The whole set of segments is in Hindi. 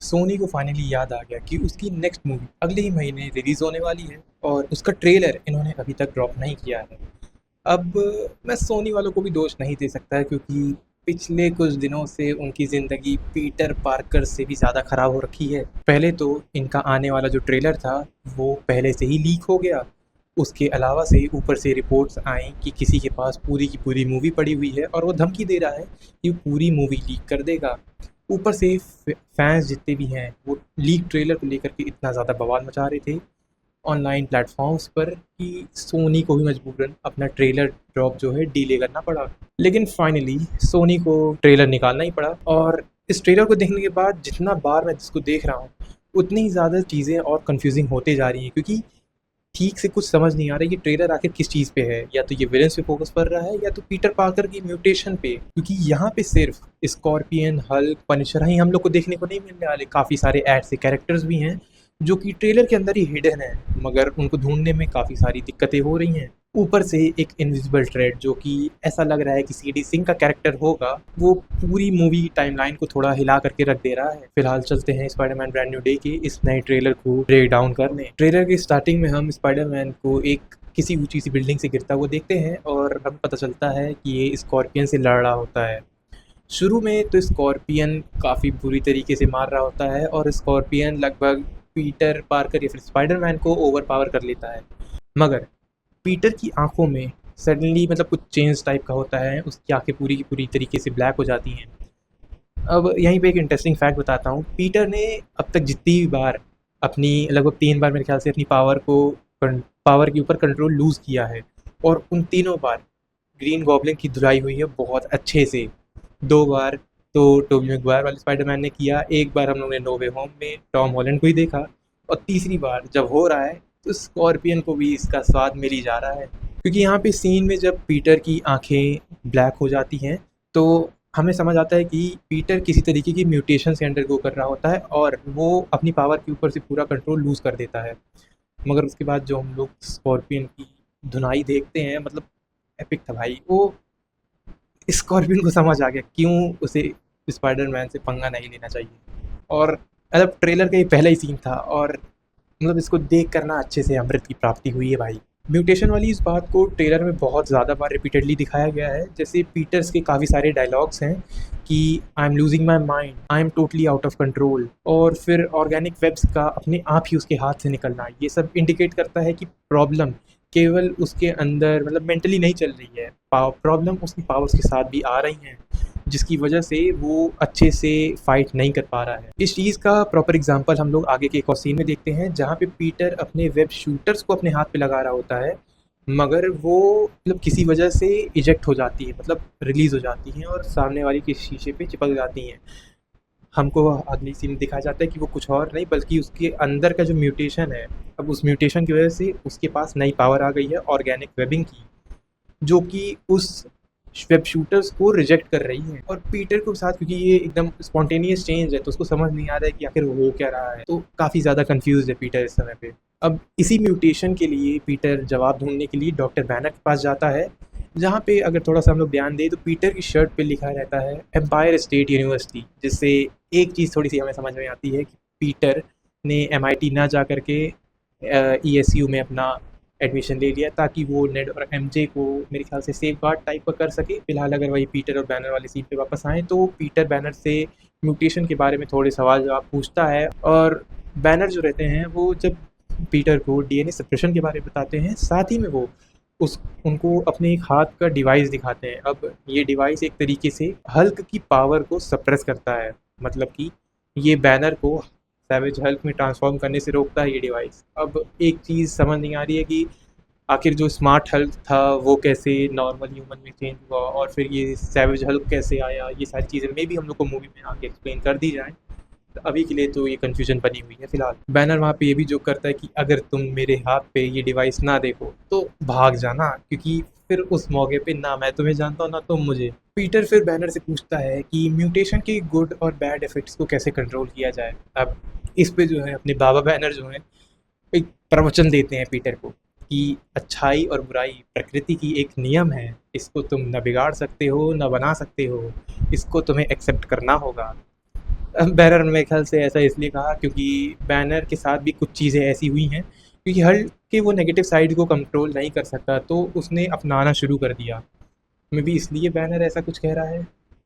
सोनी को फाइनली याद आ गया कि उसकी नेक्स्ट मूवी अगले ही महीने रिलीज़ होने वाली है और उसका ट्रेलर इन्होंने अभी तक ड्रॉप नहीं किया है। अब मैं सोनी वालों को भी दोष नहीं दे सकता है क्योंकि पिछले कुछ दिनों से उनकी ज़िंदगी पीटर पार्कर से भी ज़्यादा ख़राब हो रखी है। पहले तो इनका आने वाला जो ट्रेलर था वो पहले से ही लीक हो गया। उसके अलावा से ऊपर से रिपोर्ट्स आई कि किसी के पास पूरी की पूरी मूवी पड़ी हुई है और वो धमकी दे रहा है कि वो पूरी मूवी लीक कर देगा। ऊपर से फैंस जितने भी हैं वो लीक ट्रेलर को लेकर के इतना ज़्यादा बवाल मचा रहे थे ऑनलाइन प्लेटफॉर्म्स पर कि सोनी को भी मजबूरन अपना ट्रेलर ड्रॉप जो है डिले करना पड़ा। लेकिन फाइनली सोनी को ट्रेलर निकालना ही पड़ा और इस ट्रेलर को देखने के बाद जितना बार मैं जिसको देख रहा हूँ उतनी ही ज़्यादा चीज़ें और कंफ्यूजिंग होते जा रही हैं क्योंकि ठीक से कुछ समझ नहीं आ रहा है कि ट्रेलर आखिर किस चीज़ पे है। या तो ये विलेंस पे फोकस कर रहा है या तो पीटर पार्कर की म्यूटेशन पे, क्योंकि यहाँ पे सिर्फ स्कॉर्पियन, हल्क, पनिशर ही हम लोग को देखने को नहीं मिलने वाले। काफ़ी सारे ऐड से कैरेक्टर्स भी हैं जो कि ट्रेलर के अंदर ही हिडन है, मगर उनको ढूंढने में काफ़ी सारी दिक्कतें हो रही हैं। ऊपर से एक इनविजिबल थ्रेड जो कि ऐसा लग रहा है कि सीडी सिंह का कैरेक्टर होगा, वो पूरी मूवी टाइमलाइन को थोड़ा हिला करके रख दे रहा है। फिलहाल चलते हैं स्पाइडरमैन ब्रांड न्यू डे के इस नए ट्रेलर को ब्रेक डाउन करने। ट्रेलर के स्टार्टिंग में हम स्पाइडरमैन को एक किसी ऊंची सी बिल्डिंग से गिरता हुआ देखते हैं और हमें पता चलता है कि ये स्कॉर्पियन से लड़ रहा होता है। शुरू में तो स्कॉर्पियन काफ़ी बुरी तरीके से मार रहा होता है और स्कॉर्पियन लगभग पीटर पार्कर या फिर स्पाइडरमैन को ओवर पावर कर लेता है, मगर पीटर की आंखों में सडनली मतलब कुछ चेंज टाइप का होता है। उसकी आंखें पूरी की पूरी तरीके से ब्लैक हो जाती हैं। अब यहीं पे एक इंटरेस्टिंग फैक्ट बताता हूँ। पीटर ने अब तक जितनी भी बार अपनी लगभग 3 बार मेरे ख्याल से अपनी पावर के ऊपर कंट्रोल लूज़ किया है और उन तीनों बार ग्रीन गॉब्लिन की धुलाई हुई है बहुत अच्छे से। 2 बार तो टोबी मैguire वाले स्पाइडरमैन ने किया, 1 बार हम लोगों ने नो वे होम में टॉम हॉलैंड को ही देखा और तीसरी बार जब हो रहा है तो स्कॉर्पियन को भी इसका स्वाद मिल ही जा रहा है। क्योंकि यहाँ पे सीन में जब पीटर की आंखें ब्लैक हो जाती हैं तो हमें समझ आता है कि पीटर किसी तरीके की म्यूटेशन से अंडरगो कर रहा होता है और वो अपनी पावर के ऊपर से पूरा कंट्रोल लूज़ कर देता है। मगर उसके बाद जो हम लोग स्कॉर्पियन की धुनाई देखते हैं, मतलब एपिक था भाई। वो स्कॉर्पियन को समझ आ गया क्यों उसे स्पाइडरमैन से पंगा नहीं लेना चाहिए। और मतलब ट्रेलर का ये पहला ही सीन था और मतलब इसको देख कर ना अच्छे से अमृत की प्राप्ति हुई है भाई। म्यूटेशन वाली इस बात को ट्रेलर में बहुत ज़्यादा बार रिपीटेडली दिखाया गया है। जैसे पीटर्स के काफ़ी सारे डायलॉग्स हैं कि I am losing my mind, I am totally out of control, और फिर ऑर्गेनिक वेब्स का अपने आप ही उसके हाथ से निकलना। ये सब इंडिकेट करता है कि प्रॉब्लम केवल उसके अंदर मतलब मेंटली नहीं चल रही है, प्रॉब्लम उसकी पावर्स के साथ भी आ रही हैं, जिसकी वजह से वो अच्छे से फाइट नहीं कर पा रहा है। इस चीज़ का प्रॉपर एग्जांपल हम लोग आगे के एक और सीन में देखते हैं जहाँ पे पीटर अपने वेब शूटर्स को अपने हाथ पे लगा रहा होता है, मगर वो मतलब किसी वजह से इजेक्ट हो जाती है, मतलब रिलीज़ हो जाती हैं और सामने वाली के शीशे पे चिपक जाती हैं। हमको अगली सीन में दिखाया जाता है कि वो कुछ और नहीं बल्कि उसके अंदर का जो म्यूटेशन है, अब उस म्यूटेशन की वजह से उसके पास नई पावर आ गई है ऑर्गेनिक वेबिंग की, जो कि उस वेब शूटर्स को रिजेक्ट कर रही है। और पीटर के साथ क्योंकि ये एकदम स्पॉन्टेनियस चेंज है तो उसको समझ नहीं आ रहा है कि आखिर वो हो क्या रहा है, तो काफ़ी ज़्यादा कंफ्यूज है पीटर इस समय पे। अब इसी म्यूटेशन के लिए पीटर जवाब ढूंढने के लिए डॉक्टर बैनर के पास जाता है, जहाँ पे अगर थोड़ा सा हम लोग ध्यान दें तो पीटर की शर्ट पे लिखा रहता है एम्पायर स्टेट यूनिवर्सिटी, जिससे एक चीज़ थोड़ी सी हमें समझ में आती है कि पीटर ने MIT ना जा करके ESU में अपना एडमिशन ले लिया ताकि वो नेड और MJ को मेरे ख्याल से सेफ गार्ड टाइप का कर सके। फिलहाल अगर वही पीटर और बैनर वाली सीन पे वापस आएँ तो पीटर बैनर से म्यूटेशन के बारे में थोड़े सवाल जवाब पूछता है और बैनर जो रहते हैं वो जब पीटर को DNA सप्रेशन के बारे में बताते हैं, साथ ही में वो उनको अपने एक हाथ का डिवाइस दिखाते हैं। अब ये डिवाइस एक तरीके से हल्क की पावर को सप्रेस करता है, मतलब कि ये बैनर को सैवेज हल्क में ट्रांसफॉर्म करने से रोकता है ये डिवाइस। अब एक चीज़ समझ नहीं आ रही है कि आखिर जो स्मार्ट हल्क था वो कैसे नॉर्मल ह्यूमन में चेंज हुआ और फिर ये सैवेज हल्क कैसे आया। ये सारी चीज़ें मे भी हम लोग को मूवी में आके एक्सप्लेन कर दी जाएँ। तो अभी के लिए तो ये कन्फ्यूजन बनी हुई है फिलहाल। बैनर वहाँ पे ये भी जोक करता है कि अगर तुम मेरे हाथ पे ये डिवाइस ना देखो तो भाग जाना, क्योंकि फिर उस मौके पे ना मैं तुम्हें जानता हूँ ना तुम मुझे। पीटर फिर बैनर से पूछता है कि म्यूटेशन के गुड और बैड इफेक्ट्स को कैसे कंट्रोल किया जाए। अब इस पे जो है अपने बाबा बैनर जो है एक प्रवचन देते हैं पीटर को कि अच्छाई और बुराई प्रकृति की एक नियम है, इसको तुम न बिगाड़ सकते हो न बना सकते हो, इसको तुम्हें एक्सेप्ट करना होगा। बैनर मेरे ख्याल से ऐसा इसलिए कहा क्योंकि बैनर के साथ भी कुछ चीज़ें ऐसी हुई हैं क्योंकि हल्क के वो नेगेटिव साइड को कंट्रोल नहीं कर सकता तो उसने अपनाना शुरू कर दिया। मे बी इसलिए बैनर ऐसा कुछ कह रहा है,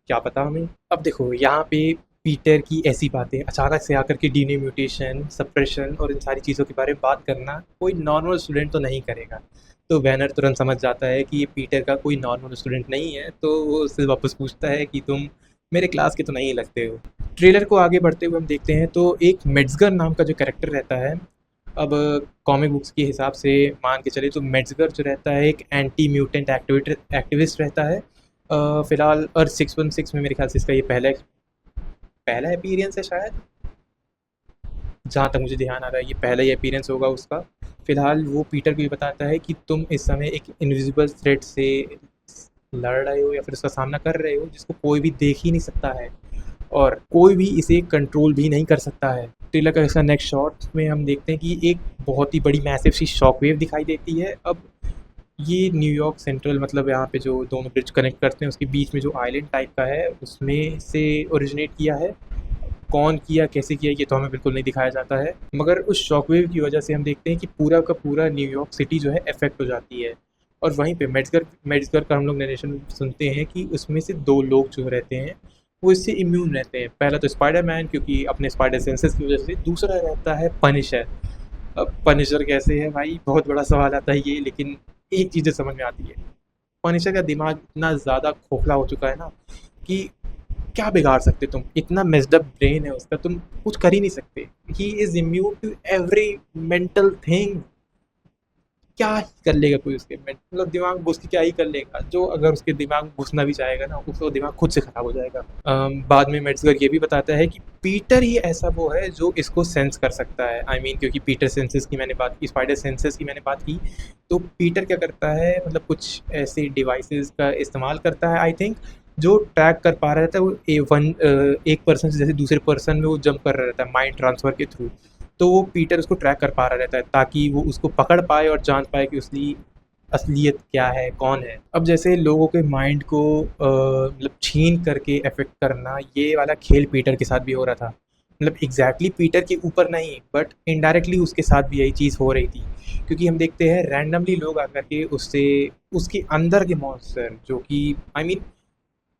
क्या पता हमें। अब देखो यहाँ पे पीटर की ऐसी बातें अचानक से आकर के डीएनए म्यूटेशन, सप्रेशन और इन सारी चीज़ों के बारे में बात करना कोई नॉर्मल स्टूडेंट तो नहीं करेगा। तो बैनर तुरंत समझ जाता है कि ये पीटर का कोई नॉर्मल स्टूडेंट नहीं है, तो वो उससे वापस पूछता है कि तुम मेरे क्लास के तो नहीं लगते हो। ट्रेलर को आगे बढ़ते हुए हम देखते हैं तो एक मेट्ज़गर नाम का जो कैरेक्टर रहता है, अब कॉमिक बुक्स के हिसाब से मान के चले तो मेट्ज़गर जो रहता है एक एंटी म्यूटेंट एक्टिविस्ट रहता है। फ़िलहाल अर्थ 616 में मेरे ख्याल से इसका ये पहला पहला अपीयरेंस है शायद, जहाँ तक मुझे ध्यान आ रहा है ये पहला ही अपीयरेंस होगा उसका। फ़िलहाल वो पीटर को ये बताता है कि तुम इस समय एक इनविजिबल थ्रेट से लड़ रहे हो या फिर उसका सामना कर रहे हो जिसको कोई भी देख ही नहीं सकता है और कोई भी इसे कंट्रोल भी नहीं कर सकता है। ट्रेलर का इसका नेक्स्ट शॉट में हम देखते हैं कि एक बहुत ही बड़ी मैसिव सी शॉक वेव दिखाई देती है। अब ये न्यूयॉर्क सेंट्रल मतलब यहाँ पे जो दोनों ब्रिज कनेक्ट करते हैं उसके बीच में जो आइलैंड टाइप का है उसमें से ओरिजिनेट किया है। कौन किया, कैसे किया, ये तो हमें बिल्कुल नहीं दिखाया जाता है, मगर उस शॉकवेव की वजह से हम देखते हैं कि पूरा का पूरा न्यूयॉर्क सिटी जो है अफेक्ट हो जाती है। और वहीं पे मेड्सगर का हम लोग नरेशन सुनते हैं कि उसमें से 2 लोग जो रहते हैं, वो इससे इम्यून रहते हैं। पहला तो स्पाइडरमैन क्योंकि अपने स्पाइडर सेंसेस की वजह से, दूसरा रहता है पनिशर। अब पनिशर कैसे है भाई, बहुत बड़ा सवाल आता है ये, लेकिन एक चीज़ जो समझ में आती है, पनिशर का दिमाग इतना ज़्यादा खोखला हो चुका है ना कि क्या बिगाड़ सकते तुम? इतना मेस्ड अप ब्रेन है उसका, तुम कुछ कर ही नहीं सकते। He is immune to every mental thing. क्या ही कर लेगा कोई उसके मतलब दिमाग घुस के क्या ही कर लेगा? जो अगर उसके दिमाग में घुसना भी चाहेगा ना, उसका दिमाग खुद से खराब हो जाएगा। बाद में मेट्ज़गर ये भी बताता है कि पीटर ही ऐसा वो है जो इसको सेंस कर सकता है। आई मीन क्योंकि पीटर सेंसेस की मैंने बात की, स्पाइडर सेंसेस की मैंने बात की, तो पीटर क्या करता है मतलब कुछ ऐसे डिवाइसेज़ का इस्तेमाल करता है आई थिंक, जो ट्रैक कर पा रहा रहता है वो एक पर्सन से जैसे दूसरे पर्सन में वो जंप कर रहा रहता है माइंड ट्रांसफ़र के थ्रू। तो वो पीटर उसको ट्रैक कर पा रहा रहता है ताकि वो उसको पकड़ पाए और जान पाए कि उसकी असलियत क्या है, कौन है। अब जैसे लोगों के माइंड को मतलब छीन करके अफेक्ट करना, ये वाला खेल पीटर के साथ भी हो रहा था। मतलब एग्जैक्टली पीटर के ऊपर नहीं, बट इनडायरेक्टली उसके साथ भी यही चीज़ हो रही थी, क्योंकि हम देखते हैं रैंडमली लोग आकर के उससे उसके अंदर के मॉन्स्टर जो कि आई मीन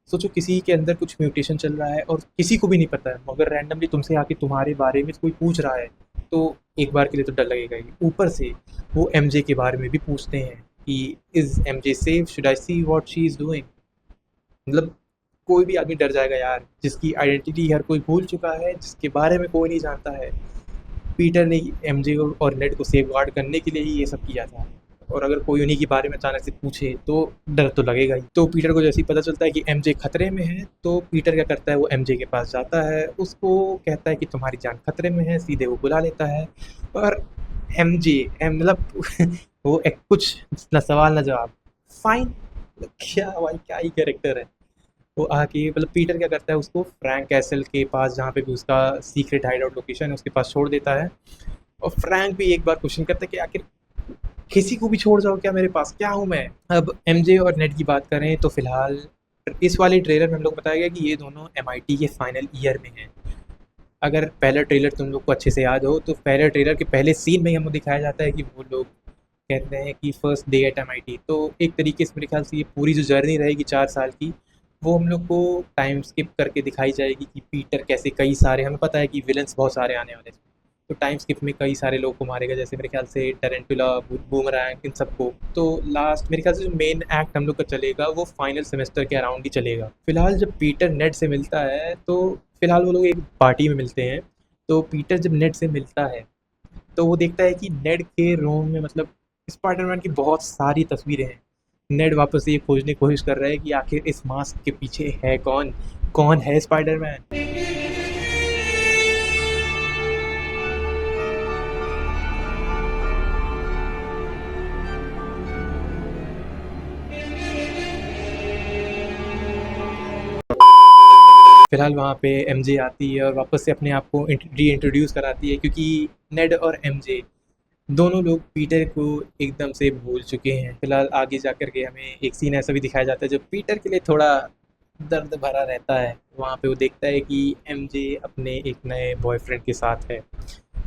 सोचो किसी के अंदर कुछ म्यूटेशन चल रहा है और किसी को भी नहीं पता है, मगर रैंडमली तुमसे आके तुम्हारे बारे में कोई पूछ रहा है, तो एक बार के लिए तो डर लगेगा ही। ऊपर से वो एमजे के बारे में भी पूछते हैं कि is MJ safe, should I see what she is doing. मतलब कोई भी आदमी डर जाएगा यार, जिसकी आइडेंटिटी हर कोई भूल चुका है, जिसके बारे में कोई नहीं जानता है। पीटर ने एमजे और नेड को सेफ गार्ड करने के लिए ही ये सब किया था, और अगर कोई उन्हीं के बारे में अचानक से पूछे तो डर तो लगेगा ही। तो पीटर को जैसे ही पता चलता है कि एमजे खतरे में है, तो पीटर क्या करता है, वो एमजे के पास जाता है, उसको कहता है कि तुम्हारी जान खतरे में है, सीधे वो बुला लेता है। और एमजे मतलब वो एक कुछ ना सवाल ना जवाब, फाइन। क्या भाई, क्या ही कैरेक्टर है। वो आके मतलब पीटर क्या करता है, उसको फ्रैंक कैसल के पास जहाँ पे भी उसका सीक्रेट हाइड आउट लोकेशन है उसके पास छोड़ देता है। और फ्रैंक भी एक बार क्वेश्चन करता है कि आखिर किसी को भी छोड़ जाओ क्या मेरे पास, क्या हूँ मैं। अब एमजे और नेट की बात करें तो फिलहाल इस वाले ट्रेलर में हम लोग बताया गया कि ये दोनों एमआईटी के फाइनल ईयर में हैं। अगर पहला ट्रेलर तुम लोग को अच्छे से याद हो तो पहले ट्रेलर के पहले सीन में ही हमको दिखाया जाता है कि वो लोग कहते हैं कि फर्स्ट डे एट एमआईटी। तो एक तरीके से मेरे ख्याल से ये पूरी जो जर्नी रहेगी 4 साल की, वो हम लोग को टाइम स्किप करके दिखाई जाएगी कि पीटर कैसे कई सारे, हमें पता है कि विलन्स बहुत सारे आने वाले हैं, तो टाइम स्किप में कई सारे लोग को मारेगा, जैसे मेरे ख्याल से टैरेंटुला, बूमरैंग, इन सबको। तो लास्ट मेरे ख्याल से जो मेन एक्ट हम लोग का चलेगा वो फाइनल सेमेस्टर के अराउंड ही चलेगा। फिलहाल जब पीटर नेड से मिलता है तो फिलहाल वो लोग एक पार्टी में मिलते हैं। तो पीटर जब नेड से मिलता है तो वो देखता है कि नेड के रूम में मतलब स्पाइडरमैन की बहुत सारी तस्वीरें हैं। नेड वापस से ये खोजने की कोशिश कर रहा है कि आखिर इस मास्क के पीछे है कौन, कौन है स्पाइडरमैन। फिलहाल वहाँ पे एमजे आती है और वापस से अपने आप को री इंट्रोड्यूस कराती है, क्योंकि नेड और एमजे दोनों लोग पीटर को एकदम से भूल चुके हैं। फिलहाल आगे जा कर के हमें एक सीन ऐसा भी दिखाया जाता है जो पीटर के लिए थोड़ा दर्द भरा रहता है। वहाँ पे वो देखता है कि एमजे अपने एक नए बॉयफ्रेंड के साथ है।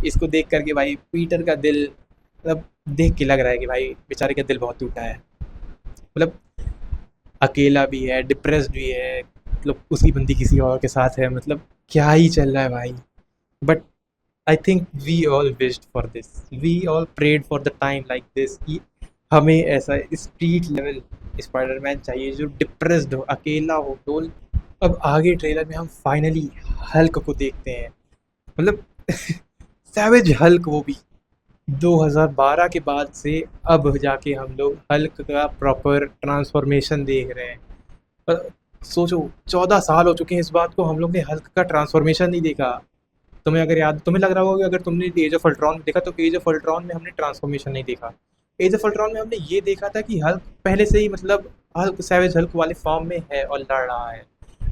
इसको देख कर के भाई पीटर का दिल मतलब देख के लग रहा है कि भाई बेचारे का दिल बहुत टूटा है। मतलब अकेला भी है, डिप्रेस्ड भी है, मतलब उसकी बंदी किसी और के साथ है, मतलब क्या ही चल रहा है भाई। But I think we all wished for this, we all prayed for the time like this कि हमें ऐसा स्ट्रीट लेवल स्पाइडरमैन चाहिए जो डिप्रेस्ड हो, अकेला हो। तो अब आगे ट्रेलर में हम फाइनली हल्क को देखते हैं, मतलब सैवेज हल्क, वो भी 2012 के बाद से अब जाके हम लोग हल्क का प्रॉपर ट्रांसफॉर्मेशन देख रहे हैं। पर सोचो 14 साल हो चुके हैं इस बात को, हम लोग ने हल्क का ट्रांसफॉर्मेशन नहीं देखा। तुम्हें अगर याद, तुम्हें लग रहा होगा कि अगर तुमने एज ऑफ अल्ट्रॉन देखा तो एज ऑफ अल्ट्रॉन में हमने ट्रांसफॉर्मेशन नहीं देखा। एज ऑफ अल्ट्रॉन में हमने ये देखा था कि हल्क पहले से ही मतलब हल्क सैवेज हल्क वाले फॉर्म में है और लड़ रहा है,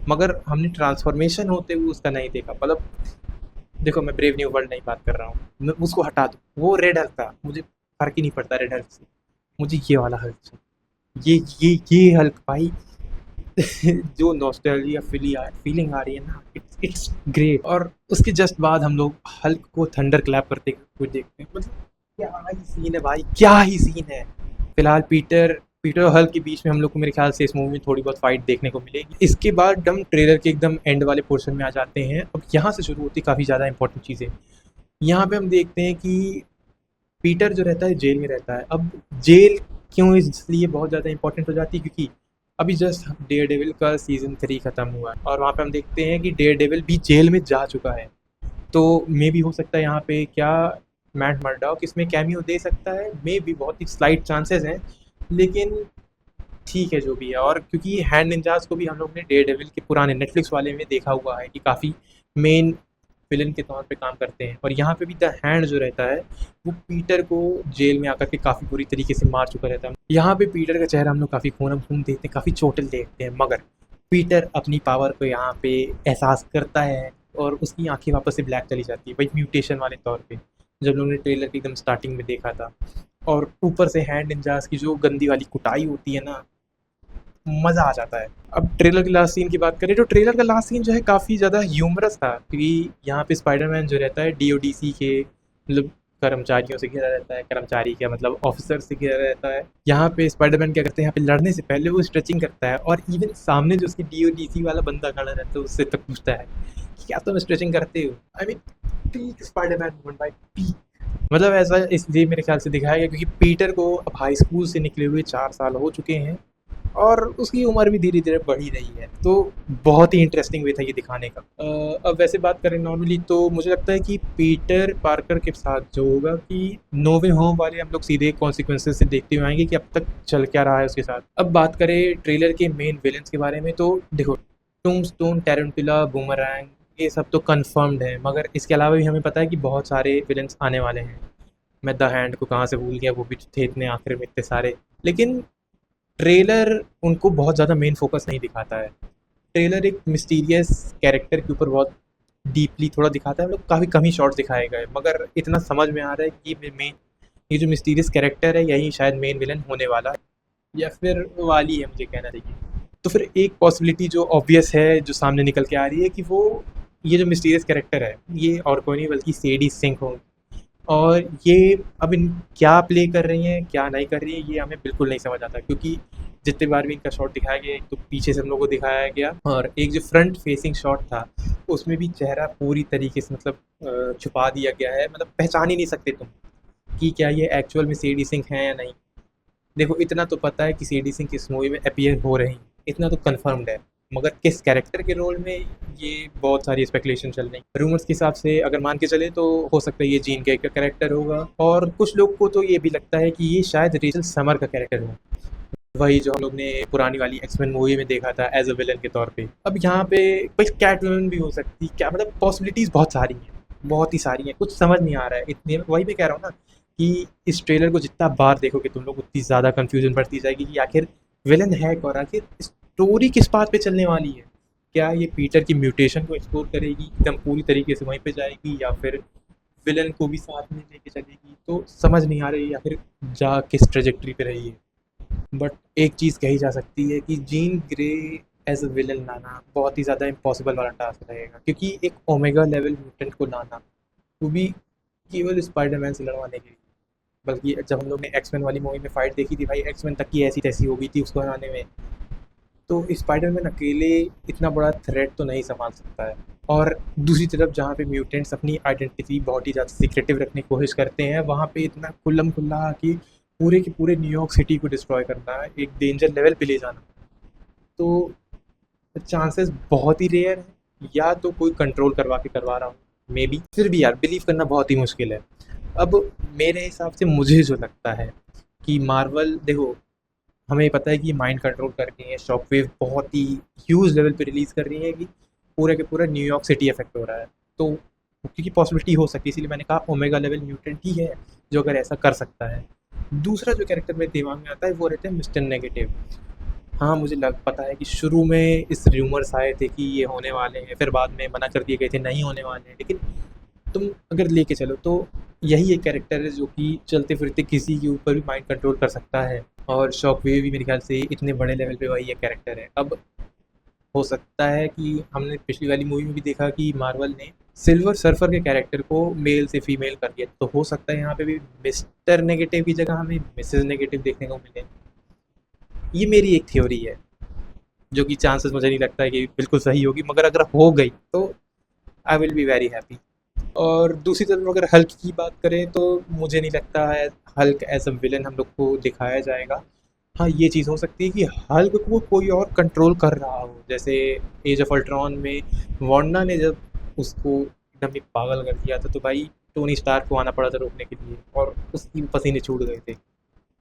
मगर हमने ट्रांसफॉर्मेशन होते हुए उसका नहीं देखा। मतलब देखो, मैं ब्रेव न्यू वर्ल्ड नहीं बात कर रहा हूँ, मैं उसको हटा दूँ, वो रेड हल्क था, मुझे फ़र्क ही नहीं पड़ता रेड हल्क से, मुझे ये वाला हल्क चाहिए। ये हल्क भाई जो नॉस्टैल्जिया फीलिंग आ रही है ना, इट्स ग्रेट। और उसके जस्ट बाद हम लोग हल्क को थंडर क्लैप करते हुए देखते हैं। मतलब क्या ही सीन है भाई, क्या ही सीन है। फिलहाल पीटर पीटर और हल्क के बीच में हम लोग को मेरे ख्याल से इस मूवी में थोड़ी बहुत फाइट देखने को मिलेगी। इसके बाद हम ट्रेलर के एकदम एंड वाले पोर्शन में आ जाते हैं। अब यहाँ से शुरू होती काफ़ी ज़्यादा इंपॉर्टेंट चीज़ें। यहाँ पे हम देखते हैं कि पीटर जो रहता है जेल में रहता है। अब जेल क्यों इसलिए बहुत ज़्यादा इंपॉर्टेंट हो जाती है, क्योंकि अभी जस्ट डेयर डेविल का सीज़न 3 ख़त्म हुआ है और वहाँ पे हम देखते हैं कि डेयर डेविल भी जेल में जा चुका है। तो मे बी हो सकता है यहाँ पे क्या मैट मर्डॉक इसमें कैमियो दे सकता है, मे बी बहुत ही स्लाइट चांसेस हैं, लेकिन ठीक है जो भी है। और क्योंकि हैंड निंजास को भी हम लोग ने डेयर डेविल के पुराने नेटफ्लिक्स वाले में देखा हुआ है कि काफ़ी मेन विलन के तौर पे काम करते हैं, और यहाँ पे भी द हैंड जो रहता है वो पीटर को जेल में आकर के काफ़ी बुरी तरीके से मार चुका रहता है। यहाँ पे पीटर का चेहरा हम लोग काफ़ी खून देखते हैं, काफ़ी चोटिल देखते हैं, मगर पीटर अपनी पावर को यहाँ पे एहसास करता है और उसकी आंखें वापस से ब्लैक चली जाती है, वही म्यूटेशन वाले तौर पे जब लोगों ने ट्रेलर के एकदम स्टार्टिंग में देखा था। और ऊपर से हैंड निंजास की जो गंदी वाली कुटाई होती है ना, मज़ा आ जाता है। अब ट्रेलर के लास्ट सीन की बात करें तो ट्रेलर का लास्ट सीन जो है काफ़ी ज़्यादा ह्यूमरस था, क्योंकि यहाँ पे स्पाइडरमैन जो रहता है डीओडीसी के मतलब कर्मचारियों से घिरा रहता है, कर्मचारी क्या मतलब ऑफिसर से घिरा रहता है। यहाँ पे स्पाइडरमैन क्या करते हैं, यहाँ पे लड़ने से पहले वो स्ट्रेचिंग करता है, और इवन सामने जो उसकी डीओडीसी वाला बंदा खड़ा रहता है उससे तक पूछता है कि क्या तुम स्ट्रेचिंग करते हो। I mean peak Spiderman moment भाई, पीक। मतलब ऐसा इसलिए मेरे ख्याल से दिखाया गया क्योंकि पीटर को अब हाई स्कूल से निकले हुए 4 साल हो चुके हैं और उसकी उम्र भी धीरे धीरे बढ़ी रही है, तो बहुत ही इंटरेस्टिंग वे था ये दिखाने का। अब वैसे बात करें नॉर्मली तो मुझे लगता है कि पीटर पार्कर के साथ जो होगा कि नो वे होम वाले हम लोग सीधे कॉन्सिक्वेंसेस से देखते हुए आएंगे कि अब तक चल क्या रहा है उसके साथ। अब बात करें ट्रेलर के मेन विलन्स के बारे में तो देखो, टूम्बस्टोन, टैरेंटुला, बूमरैंग, ये सब तो कंफर्म्ड है, मगर इसके अलावा भी हमें पता है कि बहुत सारे विलन्स आने वाले हैं। मैं द हैंड को कहाँ से भूल गया, वो भी थे इतने आखिर में इतने सारे। लेकिन ट्रेलर उनको बहुत ज़्यादा मेन फोकस नहीं दिखाता है। ट्रेलर एक मिस्टीरियस कैरेक्टर के ऊपर बहुत डीपली थोड़ा दिखाता है, मतलब काफ़ी कम ही शॉट्स दिखाए गए, मगर इतना समझ में आ रहा है कि ये जो मिस्टीरियस कैरेक्टर है यही शायद मेन विलन होने वाला है, या फिर वाली है, मुझे कहना चाहिए। तो फिर एक पॉसिबिलिटी जो ऑब्वियस है जो सामने निकल के आ रही है कि वो ये जो मिस्टीरियस कैरेक्टर है ये और कोई नहीं बल्कि सेडी सिंह हो। और ये अब इन क्या प्ले कर रही हैं क्या नहीं कर रही हैं ये हमें बिल्कुल नहीं समझ आता, क्योंकि जितने बार भी इनका शॉट दिखाया गया एक तो पीछे से हम लोग को दिखाया गया, और एक जो फ्रंट फेसिंग शॉट था उसमें भी चेहरा पूरी तरीके से मतलब छुपा दिया गया है, मतलब पहचान ही नहीं सकते तुम कि क्या ये एक्चुअल में सीडी सिंह हैं या नहीं। देखो इतना तो पता है कि सीडी सिंह इस मूवी में अपीयर हो रही हैं, इतना तो कंफर्म्ड है, मगर किस कैरेक्टर के रोल में ये बहुत सारी स्पेकुलेशन चल रही। रूमर्स के हिसाब से अगर मान के चले तो हो सकता है ये जीन के का कैरेक्टर होगा, और कुछ लोग को तो ये भी लगता है कि ये शायद रेचल समर का कैरेक्टर हो, वही जो हम लोग ने पुरानी वाली एक्समैन मूवी में देखा था एज अ विलन के तौर पे। अब यहाँ पे कोई कैट वुमन भी हो सकती, क्या मतलब पॉसिबिलिटीज़ बहुत सारी हैं, बहुत ही सारी हैं, कुछ समझ नहीं आ रहा है। इतने वही मैं कह रहा हूँ ना कि इस ट्रेलर को जितना बार देखोगे तुम लोग उतनी ज़्यादा कन्फ्यूजन बढ़ती जाएगी कि आखिर विलन है कौन, आखिर स्टोरी किस बात पे चलने वाली है। क्या ये पीटर की म्यूटेशन को एक्सप्लोर करेगी एकदम पूरी तरीके से वहीं पे जाएगी, या फिर विलन को भी साथ में लेके चलेगी, तो समझ नहीं आ रही, या फिर जा किस ट्रेजेक्टरी पे रही है। बट एक चीज़ कही जा सकती है कि Jean Grey as a villain लाना बहुत ही ज़्यादा इम्पॉसिबल वाला टास्क रहेगा, क्योंकि एक ओमेगा लेवल म्यूटेंट को लाना, वो भी केवल स्पाइडरमैन से लड़वाने के लिए। बल्कि जब हम लोग ने एक्समैन वाली मूवी में फाइट देखी थी भाई, एक्समैन तक की ऐसी तैसी हो गई थी उसको हराने में, तो स्पाइडरमैन अकेले इतना बड़ा थ्रेट तो नहीं संभाल सकता है। और दूसरी तरफ जहाँ पे म्यूटेंट्स अपनी आइडेंटिटी बहुत ही ज़्यादा सीक्रेटिव रखने की कोशिश करते हैं, वहाँ पे इतना खुल्लम खुल्ला कि पूरे के पूरे न्यूयॉर्क सिटी को डिस्ट्रॉय करना, एक डेंजर लेवल पे ले जाना, तो चांसेस बहुत ही रेयर है, या तो कोई कंट्रोल करवा के करवा रहा हूँ मे बी, फिर भी यार बिलीव करना बहुत ही मुश्किल है। अब मेरे हिसाब से मुझे जो लगता है कि मार्वल, देखो हमें पता है कि माइंड कंट्रोल कर रही है, शॉकवेव बहुत ही ह्यूज लेवल पे रिलीज़ कर रही है कि पूरे के पूरा न्यूयॉर्क सिटी अफेक्ट हो रहा है, तो क्योंकि पॉसिबिलिटी हो सकती है, इसीलिए मैंने कहा ओमेगा लेवल म्यूटेंट ही है जो अगर ऐसा कर सकता है। दूसरा जो कैरेक्टर मेरे दिमाग में आता है वो रहते हैं मिस्टर नेगेटिव। हाँ, मुझे लग पता है कि शुरू में इस रूमर्स आए थे कि ये होने वाले हैं, फिर बाद में मना कर दिए गए थे नहीं होने वाले हैं, लेकिन तुम अगर लेके चलो तो यही एक कैरेक्टर है जो कि चलते फिरते किसी के ऊपर भी माइंड कंट्रोल कर सकता है, और शॉकवेव भी मेरे ख्याल से इतने बड़े लेवल पे वही एक कैरेक्टर है। अब हो सकता है कि हमने पिछली वाली मूवी में भी देखा कि मार्वल ने सिल्वर सर्फर के कैरेक्टर को मेल से फीमेल कर दिया, तो हो सकता है यहाँ पे भी मिस्टर नेगेटिव की जगह हमें मिसेस नेगेटिव देखने को मिले। ये मेरी एक थ्योरी है, जो कि चांसेस मुझे नहीं लगता है कि बिल्कुल सही होगी, मगर अगर हो गई तो I will be very happy. और दूसरी तरफ अगर हल्क की बात करें तो मुझे नहीं लगता है हल्क एज अ विलन हम लोग को दिखाया जाएगा। हाँ, ये चीज़ हो सकती है कि हल्क को कोई और कंट्रोल कर रहा हो, जैसे एज ऑफ अल्ट्रॉन में वांडा ने जब उसको एकदम ही पागल कर दिया था, तो भाई टोनी स्टार्क को आना पड़ा था रोकने के लिए, और उसकी पसीने छूट गए थे।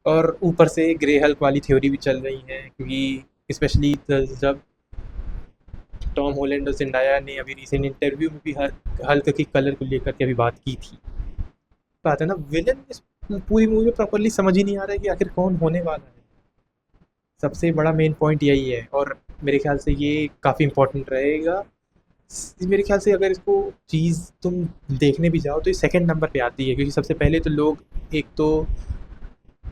और ऊपर से ग्रे हल्क वाली थ्योरी भी चल रही है, क्योंकि स्पेशली जब टॉम हॉलैंड और जिंडाया ने अभी रिसेंट इंटरव्यू में भी हल्क की कलर को लेकर के अभी बात की थी। बात है ना, विलन इस पूरी मूवी में प्रॉपरली समझ ही नहीं आ रहा है कि आखिर कौन होने वाला है। सबसे बड़ा मेन पॉइंट यही है, और मेरे ख्याल से ये काफ़ी इम्पोर्टेंट रहेगा। मेरे ख्याल से अगर इसको चीज़ तुम देखने भी जाओ तो ये सेकंड नंबर पे आती है, क्योंकि सबसे पहले तो लोग एक तो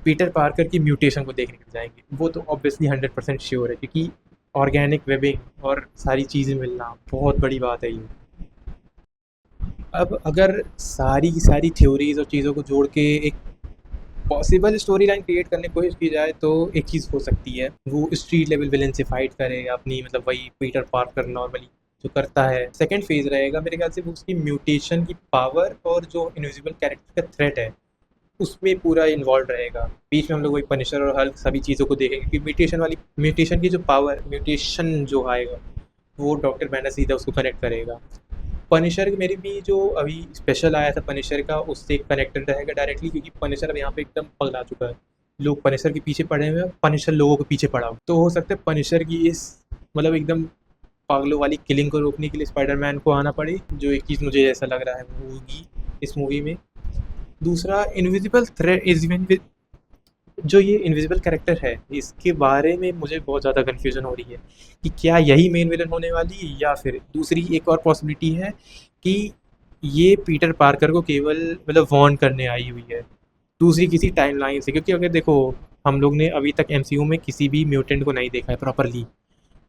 पीटर पार्कर की म्यूटेशन को देखने के जाएंगे, वो तो ऑब्वियसली 100% श्योर है, क्योंकि ऑर्गेनिक वेबिंग और सारी चीज़ें मिलना बहुत बड़ी बात है ये। अब अगर सारी की सारी थ्योरीज और चीज़ों को जोड़ के एक पॉसिबल स्टोरी लाइन क्रिएट करने की कोशिश की जाए, तो एक चीज़ हो सकती है, वो स्ट्रीट लेवल विलन से फाइट करे अपनी, मतलब वही पीटर पार्कर नॉर्मली जो करता है। सेकंड फेज रहेगा मेरे ख्याल से वो उसकी म्यूटेशन की पावर और जो इनविजिबल कैरेक्टर का थ्रेट है उसमें पूरा इन्वॉल्व रहेगा। बीच में हम लोग वही पनिशर और हल्क सभी चीज़ों को देखेंगे कि म्यूटेशन की जो पावर, म्यूटेशन जो आएगा वो डॉक्टर बैनर सीधा उसको कनेक्ट करेगा। पनिशर मेरी भी जो अभी स्पेशल आया था पनिशर का, उससे कनेक्टेड रहेगा डायरेक्टली, क्योंकि पनिशर अब यहाँ पे एकदम पगला चुका है, लोग पनिशर के पीछे पड़े हुए हैं, पनिशर लोगों के पीछे पड़ा हो, तो हो सकता है पनिशर की इस मतलब एकदम पागलों वाली किलिंग को रोकने के लिए स्पाइडरमैन को आना पड़े, जो एक चीज़ मुझे ऐसा लग रहा है वो होगी इस मूवी में। दूसरा इनविजिबल थ्रेट, जो ये इनविजिबल कैरेक्टर है इसके बारे में मुझे बहुत ज़्यादा कन्फ्यूज़न हो रही है कि क्या यही मेन विलन होने वाली है, या फिर दूसरी एक और पॉसिबिलिटी है कि ये पीटर पार्कर को केवल मतलब वार्न करने आई हुई है दूसरी किसी टाइमलाइन से। क्योंकि अगर देखो, हम लोग ने अभी तक एमसीयू में किसी भी म्यूटेंट को नहीं देखा है प्रॉपरली,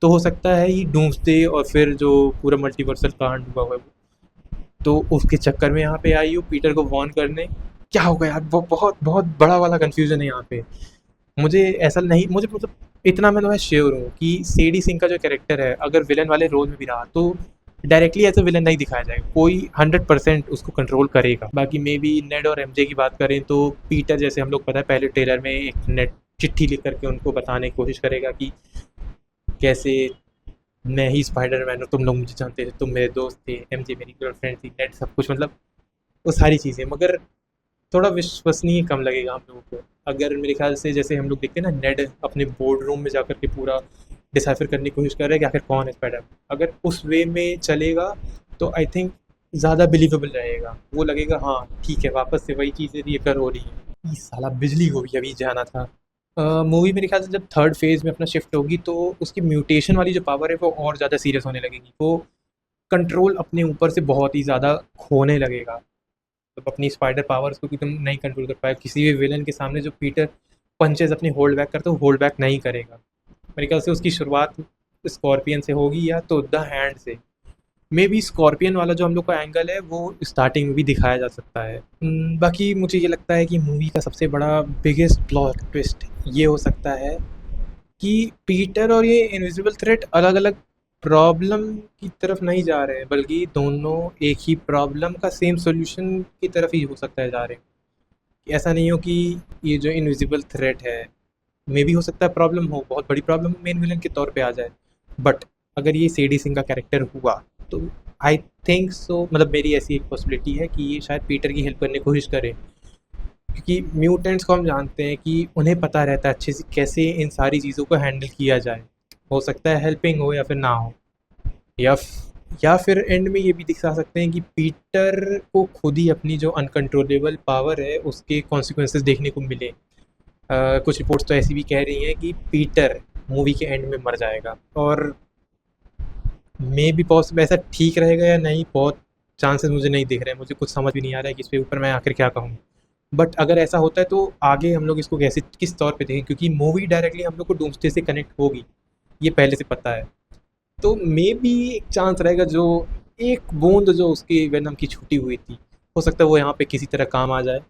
तो हो सकता है ये डूम्सडे और फिर जो पूरा मल्टीवर्सल कांड हुआ हुआ है तो उसके चक्कर में यहाँ पे आई हो पीटर को वार्न करने। क्या होगा यार, वो बहुत बहुत बड़ा वाला कन्फ्यूज़न है यहाँ पे। मुझे ऐसा नहीं, मुझे मतलब इतना मैं तुम्हें श्योर हूँ कि सेडी सिंह का जो कैरेक्टर है अगर विलन वाले रोल में भी रहा तो डायरेक्टली एज अ विलन नहीं दिखाया जाएगा, कोई 100% उसको कंट्रोल करेगा। बाकी मे बी नेड और एमजे की बात करें तो पीटर, जैसे हम लोग पता है पहले ट्रेलर में एक नेट चिट्ठी लिख करके उनको बताने की कोशिश करेगा कि कैसे मैं ही स्पाइडरमैन हूँ, तुम लोग मुझे जानते थे, तुम मेरे दोस्त थे, एमजे मेरी गर्लफ्रेंड थी, नेट सब कुछ, मतलब वो सारी चीज़ें। मगर थोड़ा विश्वसनीय कम लगेगा हम लोगों को अगर मेरे ख्याल से जैसे हम लोग देखते हैं ना नेड अपने बोर्ड रूम में जाकर के पूरा डिसाइफर करने की कोशिश कर रहा है कि आखिर कौन है स्पाइडर, अगर उस वे में चलेगा तो आई थिंक ज़्यादा बिलीवेबल रहेगा। वो लगेगा हाँ ठीक है, वापस से वही चीज़ें रिकर हो रही हैं। ये साला बिजली को भी अभी जाना था। मूवी मेरे ख्याल से जब थर्ड फेज़ में अपना शिफ्ट होगी तो उसकी म्यूटेशन वाली जो पावर है वो और ज़्यादा सीरियस होने लगेगी, वो कंट्रोल अपने ऊपर से बहुत ही ज़्यादा खोने लगेगा। तो अपनी स्पाइडर पावर्स को कि तुम नहीं कंट्रोल कर पाए, किसी भी विलन के सामने जो पीटर पंचेस अपनी होल्ड बैक करता है वो होल्ड बैक नहीं करेगा। मेरे ख्याल से उसकी शुरुआत स्कॉर्पियन से होगी या तो द हैंड से। मे बी स्कॉर्पियन वाला जो हम लोग का एंगल है वो स्टार्टिंग में भी दिखाया जा सकता है। बाकी मुझे ये लगता है कि मूवी का सबसे बड़ा बिगेस्ट प्लॉट ट्विस्ट ये हो सकता है कि पीटर और ये इनविजिबल थ्रेट अलग अलग प्रॉब्लम की तरफ नहीं जा रहे हैं, बल्कि दोनों एक ही प्रॉब्लम का सेम सॉल्यूशन की तरफ ही हो सकता है जा रहे हैं। ऐसा नहीं हो कि ये जो इनविजिबल थ्रेट है, मे भी हो सकता है प्रॉब्लम हो, बहुत बड़ी प्रॉब्लम हो, मेन विलन के तौर पे आ जाए। बट अगर ये सेडी सिंह का कैरेक्टर हुआ तो आई थिंक सो, मतलब मेरी ऐसी एक पॉसिबिलिटी है कि ये शायद पीटर की हेल्प करने की कोशिश करे, क्योंकि म्यूटेंट्स को हम जानते हैं कि उन्हें पता रहता है अच्छे से कैसे इन सारी चीज़ों को हैंडल किया जाए। हो सकता है हेल्पिंग हो या फिर ना हो, या या फिर एंड में ये भी दिखा सकते हैं कि पीटर को खुद ही अपनी जो अनकंट्रोलेबल पावर है उसके कॉन्सिक्वेंसेस देखने को मिले। कुछ रिपोर्ट्स तो ऐसी भी कह रही हैं कि पीटर मूवी के एंड में मर जाएगा, और मे बी पॉसिबल ऐसा ठीक रहेगा या नहीं, बहुत चांसेस मुझे नहीं दिख रहे हैं। मुझे कुछ समझ भी नहीं आ रहा है कि इसके ऊपर मैं आखिर क्या कहूँ। बट अगर ऐसा होता है तो आगे हम लोग इसको कैसे किस तौर पे देखें, क्योंकि मूवी डायरेक्टली हम लोग को डूम्सडे से कनेक्ट होगी, ये पहले से पता है। तो मे बी एक चांस रहेगा, जो एक बूंद जो उसकी वेनम की छूटी हुई थी, हो सकता है वो यहाँ पे किसी तरह काम आ जाए।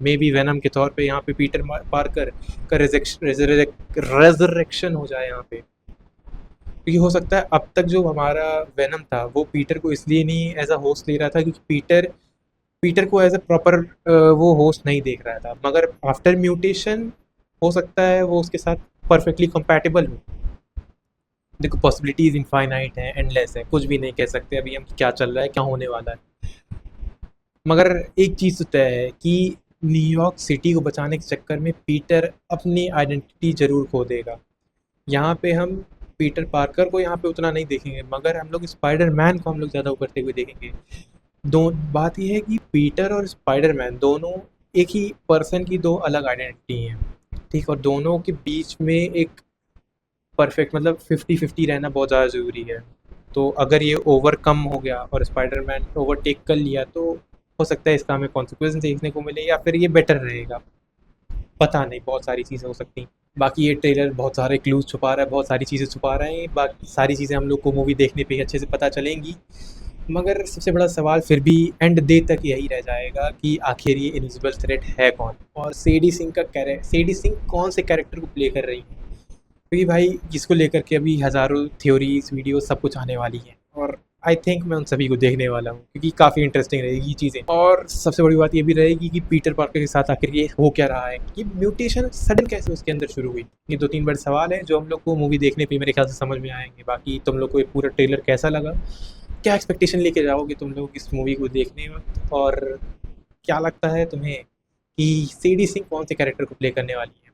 मे बी वेनम के तौर पे यहाँ पे पीटर पार्कर का रेजरेक्शन हो जाए यहाँ पे। क्योंकि हो सकता है अब तक जो हमारा वेनम था वो पीटर को इसलिए नहीं एज अ होस्ट ले रहा था क्योंकि पीटर पीटर को एज अ प्रॉपर वो होस्ट नहीं देख रहा था, मगर आफ्टर म्यूटेशन हो सकता है वो उसके साथ परफेक्टली कंपैटिबल हो। देखो पॉसिबिलिटीज़ इनफाइनाइट हैं, एंडलेस है, कुछ भी नहीं कह सकते अभी हम क्या चल रहा है, क्या होने वाला है। मगर एक चीज़ तो तय है कि न्यूयॉर्क सिटी को बचाने के चक्कर में पीटर अपनी आइडेंटिटी ज़रूर खो देगा। यहाँ पे हम पीटर पार्कर को यहाँ पे उतना नहीं देखेंगे, मगर हम लोग स्पाइडरमैन को हम लोग ज़्यादा उभरते हुए देखेंगे। दो बात ये है कि पीटर और स्पाइडरमैन दोनों एक ही पर्सन की दो अलग आइडेंटिटी हैं, ठीक? और दोनों के बीच में एक परफेक्ट मतलब 50-50 रहना बहुत ज़्यादा ज़रूरी है। तो अगर ये ओवरकम हो गया और स्पाइडरमैन ओवरटेक कर लिया तो हो सकता है इसका हमें कॉन्सिक्वेंस देखने को मिले, या फिर ये बेटर रहेगा। पता नहीं, बहुत सारी चीज़ें हो सकती हैं। बाकी ये ट्रेलर बहुत सारे क्लूज़ छुपा रहा है, बहुत सारी चीज़ें छुपा रहा है। बाकी सारी चीज़ें हम लोग को मूवी देखने पे ही अच्छे से पता चलेंगी। मगर सबसे बड़ा सवाल फिर भी एंड डे तक यही रह जाएगा कि आखिर ये इनविजिबल थ्रेट है कौन, और सेडी सिंह कौन से कैरेक्टर को प्ले कर रही है। क्योंकि भाई जिसको लेकर के अभी हज़ारों थ्योरीज वीडियो सब कुछ आने वाली है, और आई थिंक मैं उन सभी को देखने वाला हूँ क्योंकि काफ़ी इंटरेस्टिंग रहेगी ये चीज़ें। और सबसे बड़ी बात ये भी रहेगी कि पीटर पार्कर के साथ आखिर ये हो क्या रहा है, कि म्यूटेशन सडन कैसे उसके अंदर शुरू हुई। ये 2-3 बड़े सवाल हैं जो हम लोग को मूवी देखने पे मेरे ख्याल से समझ में आएंगे। बाकी तुम लोग को ये पूरा ट्रेलर कैसा लगा, क्या एक्सपेक्टेशन लेके जाओगे तुम लोग इस मूवी को देखने वक्त, और क्या लगता है तुम्हें कि सीडी सिंह कौन से कैरेक्टर को प्ले करने वाली है।